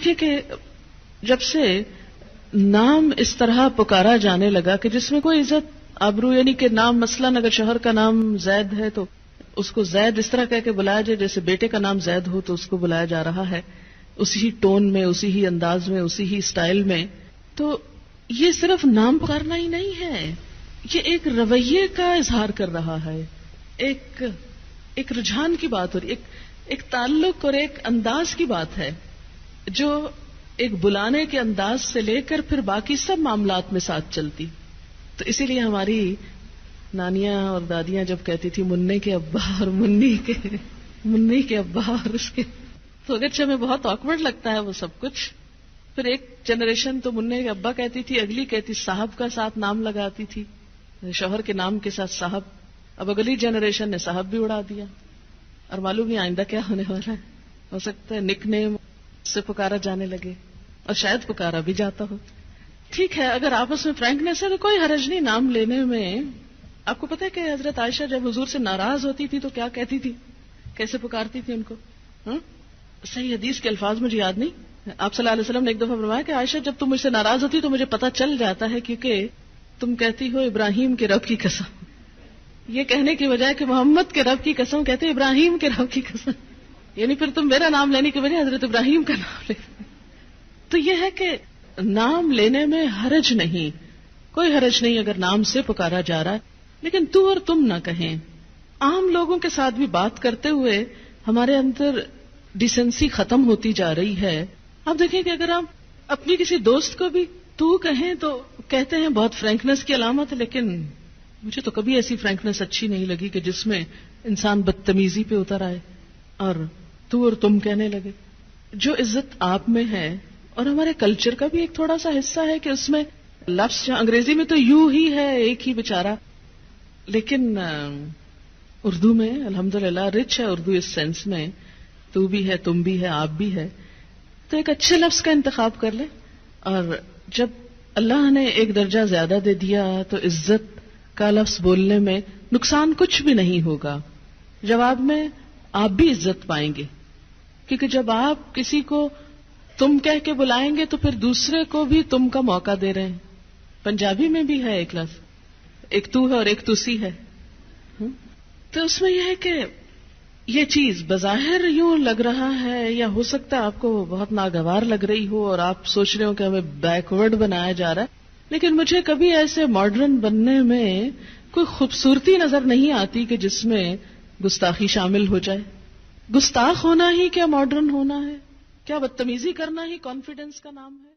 دیکھیں کہ جب سے نام اس طرح پکارا جانے لگا کہ جس میں کوئی عزت آبرو، یعنی کہ نام مثلاً اگر شوہر کا نام زید ہے تو اس کو زید اس طرح کہہ کے بلایا جائے جیسے بیٹے کا نام زید ہو تو اس کو بلایا جا رہا ہے، اسی ہی ٹون میں، اسی ہی انداز میں، اسی ہی سٹائل میں. تو یہ صرف نام پکارنا ہی نہیں ہے، یہ ایک رویے کا اظہار کر رہا ہے، ایک رجحان کی بات ہو رہی، ایک تعلق اور ایک انداز کی بات ہے جو ایک بلانے کے انداز سے لے کر پھر باقی سب معاملات میں ساتھ چلتی. تو اسی لیے ہماری نانیاں اور دادیاں جب کہتی تھی مننے کے ابا اور منی کے ابا اور اس کے، تو اگرچہ ہمیں بہت آکورڈ لگتا ہے وہ سب کچھ. پھر ایک جنریشن تو مننے کے ابا کہتی تھی، اگلی کہتی صاحب کا ساتھ نام لگاتی تھی، شوہر کے نام کے ساتھ صاحب. اب اگلی جنریشن نے صاحب بھی اڑا دیا، اور معلوم نہیں آئندہ کیا ہونے والا ہے. ہو سکتا ہے نک نیم سے پکارا جانے لگے، اور شاید پکارا بھی جاتا ہو. ٹھیک ہے، اگر آپس میں فرینکنیس ہے تو کوئی حرج نہیں نام لینے میں. آپ کو پتہ ہے کہ حضرت عائشہ جب حضور سے ناراض ہوتی تھی تو کیا کہتی تھی، کیسے پکارتی تھی ان کو؟ صحیح حدیث کے الفاظ مجھے یاد نہیں. آپ صلی اللہ علیہ وسلم نے ایک دفعہ فرمایا کہ عائشہ جب تم مجھ سے ناراض ہوتی تو مجھے پتہ چل جاتا ہے کیونکہ تم کہتی ہو ابراہیم کے رب کی قسم. یہ کہنے کی بجائے کہ محمد کے رب کی قسم کہتے ابراہیم کے رب کی قسم، یعنی پھر تم میرا نام لینے کی بجائے حضرت ابراہیم کا نام لے. تو یہ ہے کہ نام لینے میں حرج نہیں، کوئی حرج نہیں اگر نام سے پکارا جا رہا ہے، لیکن تو اور تم نہ کہیں. عام لوگوں کے ساتھ بھی بات کرتے ہوئے ہمارے اندر ڈیسنسی ختم ہوتی جا رہی ہے. آپ دیکھیں کہ اگر ہم اپنی کسی دوست کو بھی تو کہیں تو کہتے ہیں بہت فرینکنیس کی علامت ہے، لیکن مجھے تو کبھی ایسی فرینکنیس اچھی نہیں لگی کہ جس میں انسان بدتمیزی پہ اتر آئے اور تو اور تم کہنے لگے. جو عزت آپ میں ہے، اور ہمارے کلچر کا بھی ایک تھوڑا سا حصہ ہے کہ اس میں لفظ جہاں انگریزی میں تو یو ہی ہے ایک ہی بیچارہ، لیکن اردو میں الحمدللہ رچ ہے اردو اس سینس میں، تو بھی ہے، تم بھی ہے، آپ بھی ہے. تو ایک اچھے لفظ کا انتخاب کر لیں، اور جب اللہ نے ایک درجہ زیادہ دے دیا تو عزت کا لفظ بولنے میں نقصان کچھ بھی نہیں ہوگا. جواب میں آپ بھی عزت پائیں گے، کیونکہ جب آپ کسی کو تم کہہ کے بلائیں گے تو پھر دوسرے کو بھی تم کا موقع دے رہے ہیں. پنجابی میں بھی ہے ایک لفظ، ایک تو ہے اور ایک تسی ہے. تو اس میں یہ ہے کہ یہ چیز بظاہر یوں لگ رہا ہے، یا ہو سکتا ہے آپ کو بہت ناگوار لگ رہی ہو اور آپ سوچ رہے ہو کہ ہمیں بیکورڈ بنایا جا رہا ہے، لیکن مجھے کبھی ایسے ماڈرن بننے میں کوئی خوبصورتی نظر نہیں آتی کہ جس میں گستاخی شامل ہو جائے. گستاخ ہونا ہی کیا ماڈرن ہونا ہے؟ کیا بدتمیزی کرنا ہی کانفیڈنس کا نام ہے؟